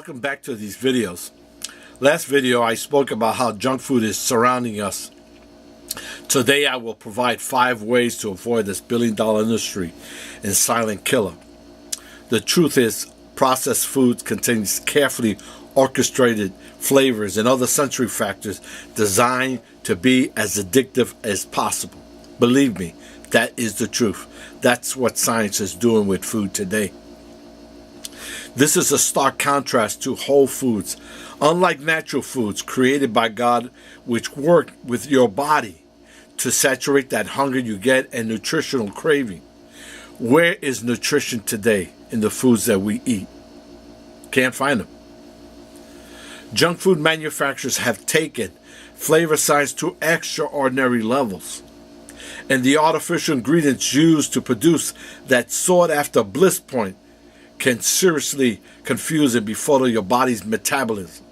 Welcome back to these videos. Last video I spoke about how junk food is surrounding us. Today I will provide 5 ways to avoid this billion-dollar industry and silent killer. The truth is, processed foods contains carefully orchestrated flavors and other sensory factors designed to be as addictive as possible. Believe me, that is the truth. That's what science is doing with food today. This is a stark contrast to whole foods, unlike natural foods created by God, which work with your body to saturate that hunger you get and nutritional craving. Where is nutrition today in the foods that we eat? Can't find them. Junk food manufacturers have taken flavor science to extraordinary levels, and the artificial ingredients used to produce that sought-after bliss point can seriously confuse and befuddle your body's metabolism.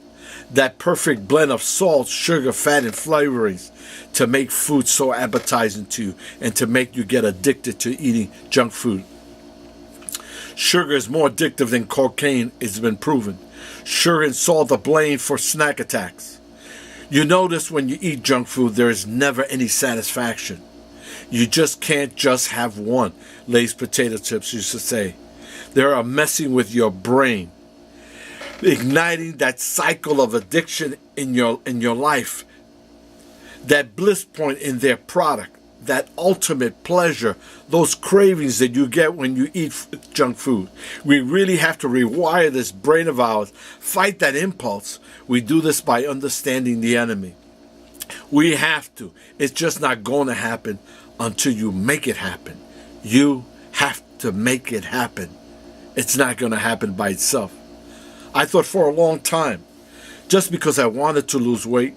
That perfect blend of salt, sugar, fat, and flavorings to make food so appetizing to you and to make you get addicted to eating junk food. Sugar is more addictive than cocaine, it's been proven. Sugar and salt are blamed for snack attacks. You notice when you eat junk food, there is never any satisfaction. You just can't just have one. Lay's potato chips used to say. They are messing with your brain, igniting that cycle of addiction in your life, that bliss point in their product, that ultimate pleasure, those cravings that you get when you eat junk food. We really have to rewire this brain of ours, fight that impulse. We do this by understanding the enemy. We have to. It's just not going to happen until you make it happen. You have to make it happen. It's not going to happen by itself. I thought for a long time, just because I wanted to lose weight,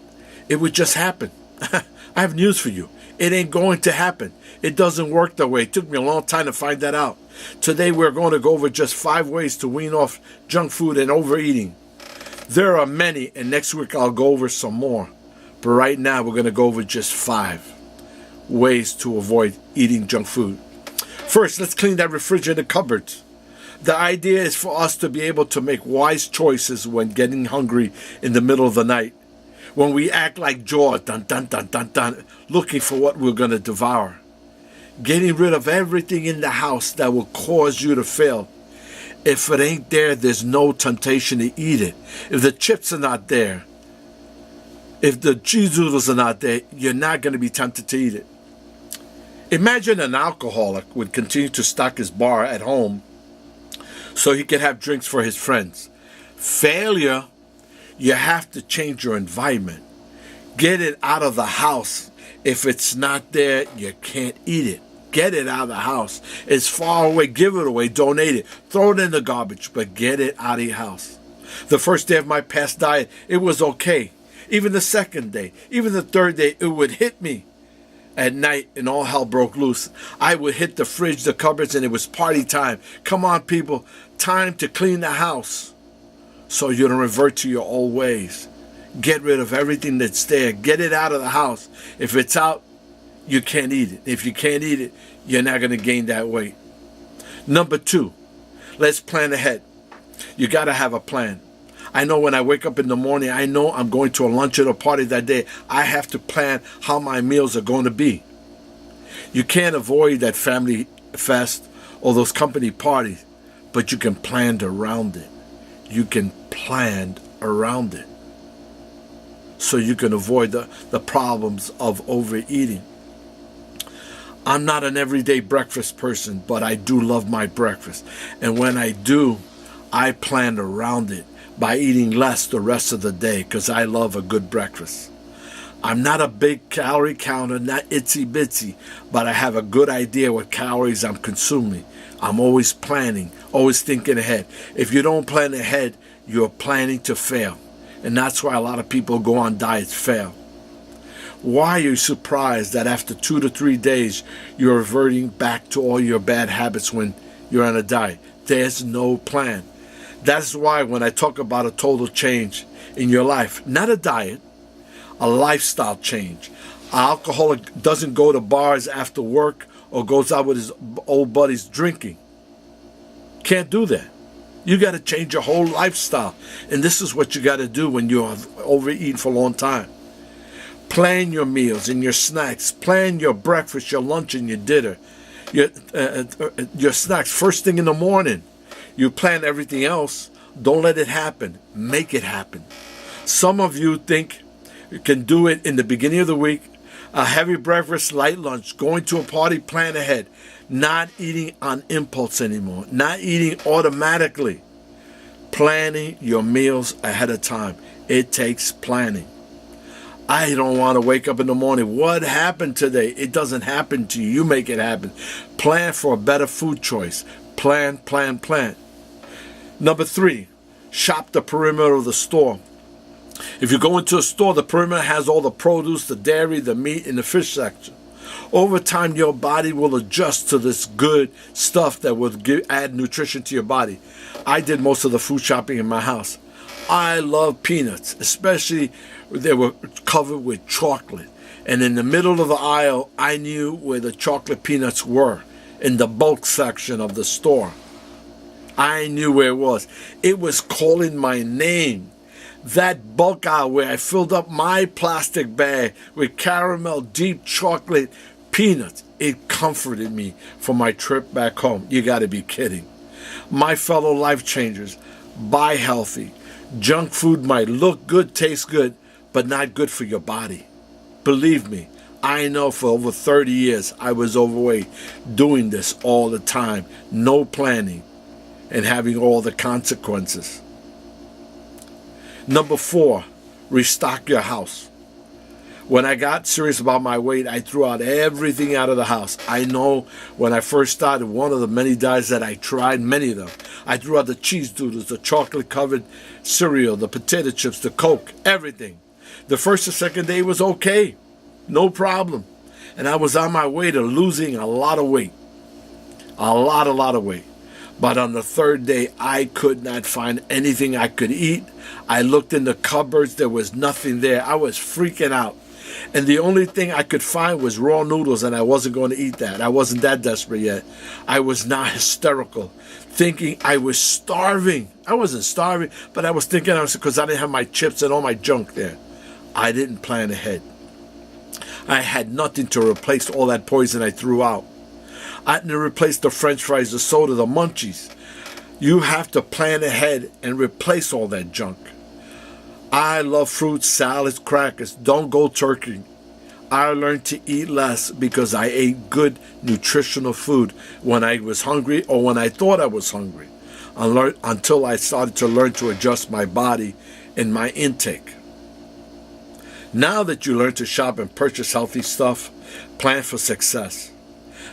it would just happen. I have news for you. It ain't going to happen. It doesn't work that way. It took me a long time to find that out. Today we're going to go over just 5 ways to wean off junk food and overeating. There are many, and next week I'll go over some more. But right now we're going to go over just 5 ways to avoid eating junk food. First, let's clean that refrigerator cupboard. The idea is for us to be able to make wise choices when getting hungry in the middle of the night. When we act like Jaws, dun dun dun dun dun, looking for what we're going to devour. Getting rid of everything in the house that will cause you to fail. If it ain't there, there's no temptation to eat it. If the chips are not there, if the cheese noodles are not there, you're not going to be tempted to eat it. Imagine an alcoholic would continue to stock his bar at home so he can have drinks for his friends. Failure, you have to change your environment. Get it out of the house. If it's not there, you can't eat it. Get it out of the house. It's far away. Give it away. Donate it. Throw it in the garbage, but get it out of your house. The first day of my past diet, it was okay. Even the second day, even the third day, it would hit me. At night, and all hell broke loose. I would hit the fridge, the cupboards, and it was party time. Come on, people. Time to clean the house so you don't revert to your old ways. Get rid of everything that's there. Get it out of the house. If it's out, you can't eat it. If you can't eat it, you're not going to gain that weight. Number 2, let's plan ahead. You got to have a plan. I know when I wake up in the morning, I know I'm going to a lunch or a party that day. I have to plan how my meals are going to be. You can't avoid that family fest or those company parties, but you can plan around it. You can plan around it so you can avoid the problems of overeating. I'm not an everyday breakfast person, but I do love my breakfast. And when I do, I plan around it by eating less the rest of the day because I love a good breakfast. I'm not a big calorie counter, not itsy bitsy, but I have a good idea what calories I'm consuming. I'm always planning, always thinking ahead. If you don't plan ahead, you're planning to fail. And that's why a lot of people go on diets fail. Why are you surprised that after 2 to 3 days, you're reverting back to all your bad habits when you're on a diet? There's no plan. That's why when I talk about a total change in your life, not a diet, a lifestyle change. An alcoholic doesn't go to bars after work or goes out with his old buddies drinking. Can't do that. You got to change your whole lifestyle. And this is what you got to do when you have overeaten for a long time. Plan your meals and your snacks. Plan your breakfast, your lunch, and your dinner. Your snacks first thing in the morning. You plan everything else. Don't let it happen. Make it happen. Some of you think you can do it in the beginning of the week. A heavy breakfast, light lunch, going to a party, plan ahead. Not eating on impulse anymore. Not eating automatically. Planning your meals ahead of time. It takes planning. I don't want to wake up in the morning. What happened today? It doesn't happen to you. You make it happen. Plan for a better food choice. Plan, plan, plan. Number 3, shop the perimeter of the store. If you go into a store, the perimeter has all the produce, the dairy, the meat, and the fish section. Over time, your body will adjust to this good stuff that will add nutrition to your body. I did most of the food shopping in my house. I love peanuts, especially they were covered with chocolate. And in the middle of the aisle, I knew where the chocolate peanuts were, in the bulk section of the store. I knew where it was. It was calling my name. That bulk aisle where I filled up my plastic bag with caramel deep chocolate peanuts, it comforted me for my trip back home. You got to be kidding. My fellow life changers, buy healthy. Junk food might look good, taste good, but not good for your body. Believe me, I know for over 30 years I was overweight, doing this all the time, no planning, and having all the consequences. Number 4, restock your house. When I got serious about my weight, I threw out everything out of the house. I know when I first started, one of the many diets that I tried, many of them, I threw out the cheese doodles, the chocolate-covered cereal, the potato chips, the Coke, everything. The first or second day was okay, no problem. And I was on my way to losing a lot of weight. A lot of weight. But on the third day, I could not find anything I could eat. I looked in the cupboards. There was nothing there. I was freaking out. And the only thing I could find was raw noodles, and I wasn't going to eat that. I wasn't that desperate yet. I was not hysterical, thinking I was starving. I wasn't starving, but I was thinking because I didn't have my chips and all my junk there. I didn't plan ahead. I had nothing to replace all that poison I threw out. I didn't replace the French fries, the soda, the munchies. You have to plan ahead and replace all that junk. I love fruits, salads, crackers. Don't go turkey. I learned to eat less because I ate good nutritional food when I was hungry or when I thought I was hungry, until I started to learn to adjust my body and my intake. Now that you learn to shop and purchase healthy stuff, plan for success.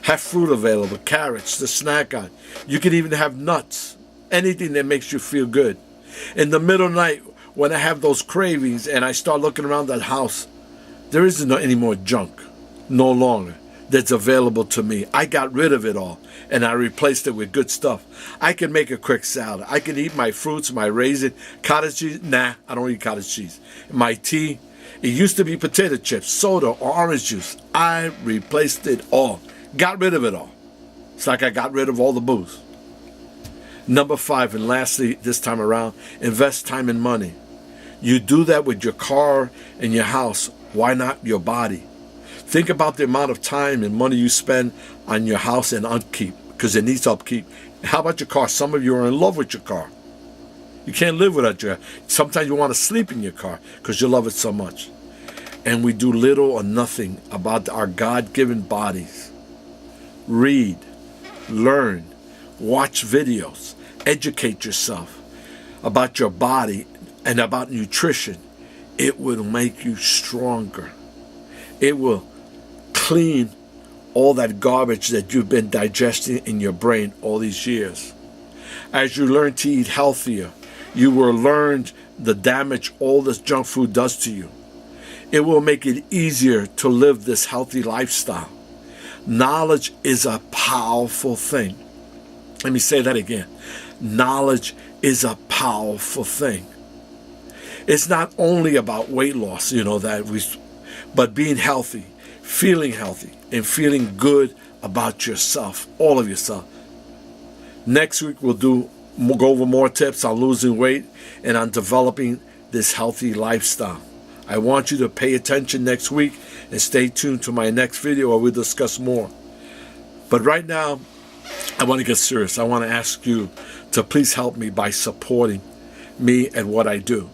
Have fruit available, carrots to snack on. You can even have nuts, anything that makes you feel good. In the middle of the night, when I have those cravings and I start looking around that house, there isn't any more junk, no longer, that's available to me. I got rid of it all, and I replaced it with good stuff. I can make a quick salad. I can eat my fruits, my raisin, cottage cheese. Nah, I don't eat cottage cheese. My tea, it used to be potato chips, soda, or orange juice. I replaced it all. Got rid of it all. It's like I got rid of all the booze. Number 5, and lastly, this time around, invest time and money. You do that with your car and your house. Why not your body? Think about the amount of time and money you spend on your house and upkeep, because it needs upkeep. How about your car? Some of you are in love with your car. You can't live without your car. Sometimes you want to sleep in your car because you love it so much. And we do little or nothing about our God-given bodies. Read, learn, watch videos, educate yourself about your body and about nutrition. It will make you stronger. It will clean all that garbage that you've been digesting in your brain all these years. As you learn to eat healthier, you will learn the damage all this junk food does to you. It will make it easier to live this healthy lifestyle. Knowledge is a powerful thing. Let me say that again. Knowledge is a powerful thing. It's not only about weight loss, but being healthy, and feeling good about yourself, all of yourself. Next week we'll do go over more tips on losing weight and on developing this healthy lifestyle. I want you to pay attention next week and stay tuned to my next video where we'll discuss more. But right now, I want to get serious. I want to ask you to please help me by supporting me and what I do.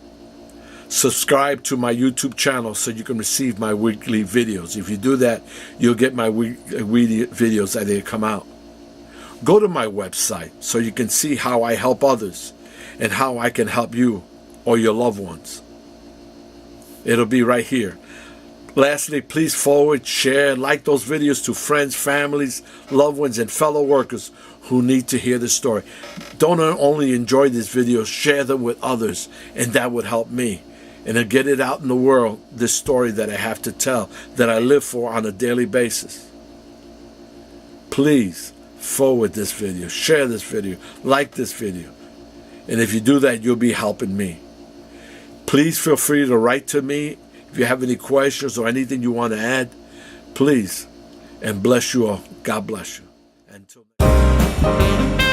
Subscribe to my YouTube channel so you can receive my weekly videos. If you do that, you'll get my weekly videos as they come out. Go to my website so you can see how I help others and how I can help you or your loved ones. It'll be right here. Lastly, please forward, share, and like those videos to friends, families, loved ones, and fellow workers who need to hear the story. Don't only enjoy these videos, share them with others, and that would help me. And to get it out in the world, this story that I have to tell, that I live for on a daily basis. Please forward this video, share this video, like this video. And if you do that, you'll be helping me. Please feel free to write to me if you have any questions or anything you want to add. Please, and bless you all. God bless you. Until next time.